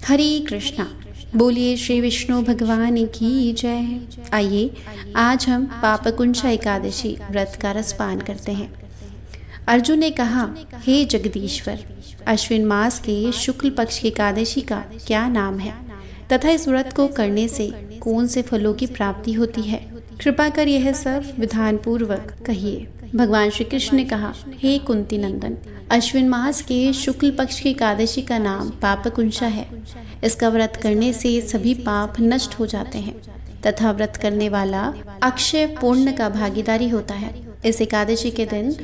हरे कृष्णा। बोलिए श्री विष्णु भगवान की जय। आइए आज हम पापकुंशा एकादशी व्रत का रसपान करते हैं। अर्जुन ने कहा, हे जगदीश्वर, अश्विन मास के शुक्ल पक्ष की एकादशी का क्या नाम है तथा इस व्रत को करने से कौन से फलों की प्राप्ति होती है? कृपा कर यह सब विधान पूर्वक कहिए। भगवान श्री कृष्ण ने कहा, हे कुंती नंदन, अश्विन मास के शुक्ल पक्ष की एकादशी का नाम पापकुंशा है। इसका व्रत करने से सभी पाप नष्ट हो जाते हैं तथा व्रत करने वाला अक्षय पुण्य का भागीदारी होता है। इस एकादशी के दिन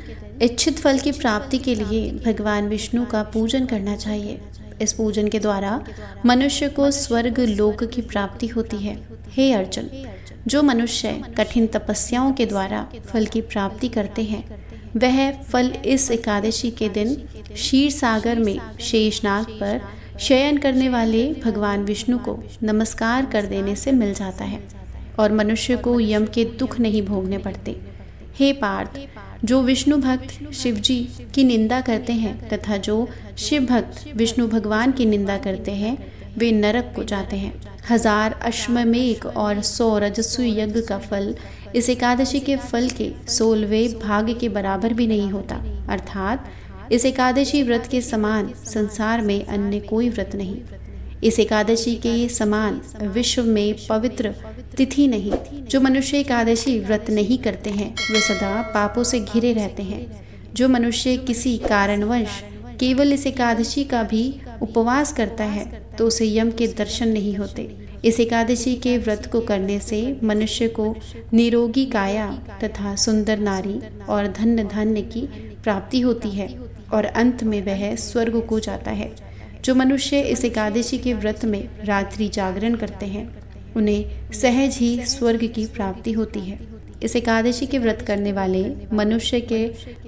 इच्छित फल की प्राप्ति के लिए भगवान विष्णु का पूजन करना चाहिए। इस पूजन के द्वारा मनुष्य को स्वर्ग लोक की प्राप्ति होती है। हे अर्जुन, जो मनुष्य कठिन तपस्याओं के द्वारा फल की प्राप्ति करते हैं, वह फल इस एकादशी के दिन क्षीर सागर में शेषनाग पर शयन करने वाले भगवान विष्णु को नमस्कार कर देने से मिल जाता है और मनुष्य को यम के दुख नहीं भोगने पड़ते। हे पार्थ, जो विष्णु भक्त शिव जी की निंदा करते हैं तथा जो शिव भक्त विष्णु भगवान की निंदा करते हैं, वे नरक को जाते हैं। 1000 अश्वमेध और 100 रजस्व यज्ञ का फल इस एकादशी के फल के 16वें भाग के बराबर भी नहीं होता। अर्थात इस एकादशी व्रत के समान संसार में अन्य कोई व्रत नहीं। इस एकादशी के समान विश्व में पवित्र तिथि नहीं। जो मनुष्य एकादशी व्रत नहीं करते हैं वे सदा पापों से घिरे रहते हैं। जो मनुष्य किसी कारणवश केवल इस एकादशी का भी उपवास करता है तो उसे यम के दर्शन नहीं होते। इस एकादशी के व्रत को करने से मनुष्य को निरोगी काया तथा सुंदर नारी और धन्य धान्य की प्राप्ति होती है और अंत में वह स्वर्ग को जाता है। जो मनुष्य इस एकादशी के व्रत में रात्रि जागरण करते हैं, उन्हें सहज ही स्वर्ग की प्राप्ति होती है। इस एकादशी के व्रत करने वाले मनुष्य के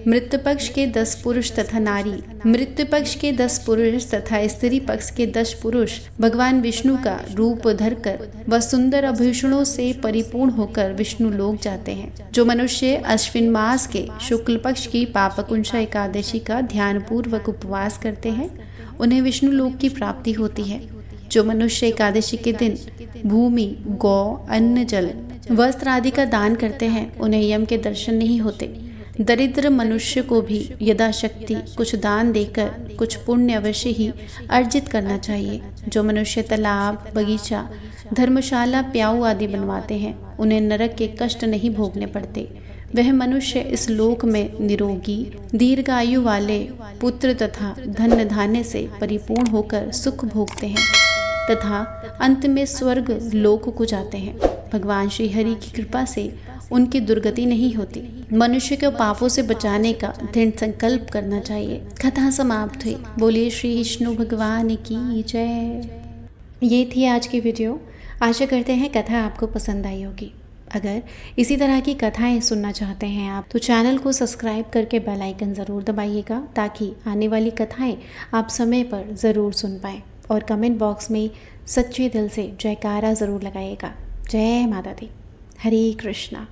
मृत्यु पक्ष के 10 पुरुष तथा नारी, मृत्यु पक्ष के 10 पुरुष तथा स्त्री पक्ष के 10 पुरुष भगवान विष्णु का रूप धरकर व सुंदर आभूषणों से परिपूर्ण होकर विष्णु लोक जाते हैं। जो मनुष्य अश्विन मास के शुक्ल पक्ष की पापकुंशा एकादशी का ध्यान पूर्वक उपवास करते हैं, उन्हें विष्णु लोक की प्राप्ति होती है। जो मनुष्य एकादशी के दिन भूमि, गौ, अन्न, जल, वस्त्र आदि का दान करते हैं, उन्हें यम के दर्शन नहीं होते। दरिद्र मनुष्य को भी यथाशक्ति कुछ दान देकर कुछ पुण्य अवश्य ही अर्जित करना चाहिए। जो मनुष्य तालाब, बगीचा, धर्मशाला, प्याऊ आदि बनवाते हैं, उन्हें नरक के कष्ट नहीं भोगने पड़ते। वह मनुष्य इस लोक में निरोगी, दीर्घायु वाले पुत्र तथा धन्य धान्य से परिपूर्ण होकर सुख भोगते हैं तथा अंत में स्वर्ग लोक को जाते हैं। भगवान श्री हरि की कृपा से उनकी दुर्गति नहीं होती। मनुष्य को पापों से बचाने का दृढ़ संकल्प करना चाहिए। कथा समाप्त हुई। बोलिए श्री विष्णु भगवान की जय। ये थी आज की वीडियो। आशा करते हैं कथा आपको पसंद आई होगी। अगर इसी तरह की कथाएं सुनना चाहते हैं आप, तो चैनल को सब्सक्राइब करके बेल आइकन ज़रूर दबाइएगा ताकि आने वाली कथाएं आप समय पर ज़रूर सुन पाएँ। और कमेंट बॉक्स में सच्चे दिल से जयकारा ज़रूर लगाइएगा। जय माता दी। हरे कृष्णा।